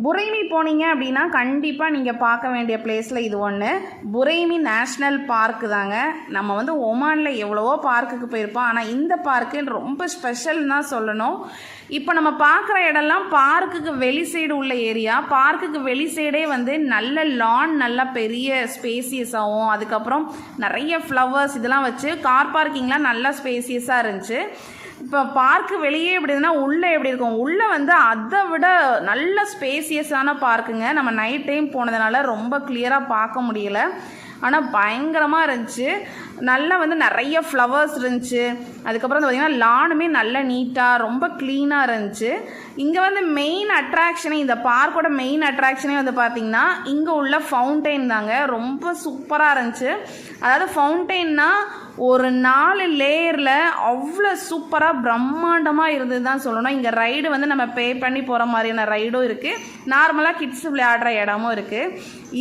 புரைமி போனீங்க அப்படின்னா கண்டிப்பாக நீங்கள் பார்க்க வேண்டிய பிளேஸில் இது ஒன்று. புரைமி நேஷ்னல் பார்க்கு தாங்க. நம்ம வந்து ஒமானில் எவ்வளவோ பார்க்குக்கு போயிருப்போம், ஆனால் இந்த பார்க்கு ரொம்ப ஸ்பெஷல்னு தான் சொல்லணும். இப்போ நம்ம பார்க்குற இடம்லாம் பார்க்குக்கு வெளி சைடு உள்ள ஏரியா. பார்க்குக்கு வெளி சைடே வந்து நல்ல லான், நல்லா பெரிய ஸ்பேசியஸாகவும், அதுக்கப்புறம் நிறைய ஃப்ளவர்ஸ் இதெல்லாம் வச்சு கார் பார்க்கிங்லாம் நல்லா ஸ்பேசியஸாக இருந்துச்சு. இப்போ பார்க்கு வெளியே எப்படி இருந்ததுன்னா உள்ளே எப்படி இருக்கும், உள்ளே வந்து அதை விட நல்ல ஸ்பேசியஸான பார்க்குங்க. நம்ம நைட் டைம் போனதுனால ரொம்ப கிளியராக பார்க்க முடியல, ஆனால் பயங்கரமாக இருந்துச்சு. நல்லா வந்து நிறைய ஃப்ளவர்ஸ் இருந்துச்சு. அதுக்கப்புறம் வந்து பார்த்திங்கன்னா லானுமே நல்ல நீட்டாக ரொம்ப க்ளீனாக இருந்துச்சு. இங்கே வந்து மெயின் அட்ராக்ஷனே, இந்த பார்க்கோட மெயின் அட்ராக்ஷனே வந்து பார்த்திங்கன்னா இங்கே உள்ள ஃபவுண்டெயின் தாங்க. ரொம்ப சூப்பராக இருந்துச்சு. அதாவது ஃபவுண்டெயின்னா ஒரு 4 லேயரில் அவ்வளோ சூப்பராக பிரம்மாண்டமாக இருந்தது தான் சொல்லணும். இங்கே ரைடு வந்து நம்ம பே பண்ணி போகிற மாதிரியான ரைடும் இருக்குது, நார்மலாக கிட்ஸ் விளையாடுற இடமும் இருக்குது.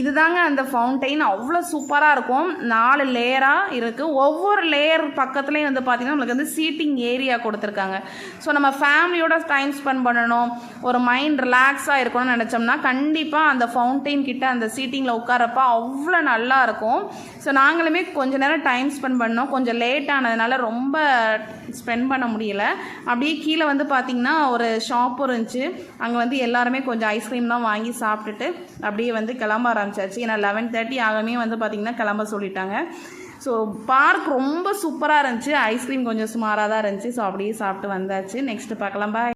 இதுதாங்க அந்த ஃபவுண்டெயின். அவ்வளோ சூப்பராக இருக்கும். 4 லேயராக இருக்குது. ஒவ்வொரு லேயர் பக்கத்துலேயும் வந்து பார்த்திங்கன்னா நம்மளுக்கு வந்து சீட்டிங் ஏரியா கொடுத்துருக்காங்க. ஸோ நம்ம ஃபேமிலியோட டைம் ஸ்பெண்ட் பண்ணணும், ஒரு மைண்ட் ரிலாக்ஸாக இருக்கணும்னு நினச்சோம்னா கண்டிப்பாக அந்த ஃபவுண்டெயின் கிட்ட அந்த சீட்டிங்கில் உட்காரப்ப அவ்வளோ நல்லா இருக்கும். ஸோ நாங்களுமே கொஞ்ச நேரம் டைம் ஸ்பெண்ட் பண்ணோம். கொஞ்சம் லேட் ஆனதுனால ரொம்ப ஸ்பெண்ட் பண்ண முடியல. அப்படியே கீழே வந்து பார்த்திங்கன்னா ஒரு ஷாப்பும் இருந்துச்சு. அங்கே வந்து எல்லாருமே கொஞ்சம் ஐஸ்கிரீம் தான் வாங்கி சாப்பிட்டுட்டு அப்படியே வந்து கிளம்ப ஆரம்பிச்சாச்சு. ஏன்னா 11:30 ஆகவே வந்து பார்த்திங்கன்னா கிளம்ப சொல்லிட்டாங்க. ஸோ பார்க் ரொம்ப சூப்பராக இருந்துச்சு. ஐஸ்கிரீம் கொஞ்சம் சுமாராக தான் இருந்துச்சு. ஸோ அப்படியே சாப்பிட்டு வந்தாச்சு. நெக்ஸ்ட்டு பார்க்கலாம். பாய்.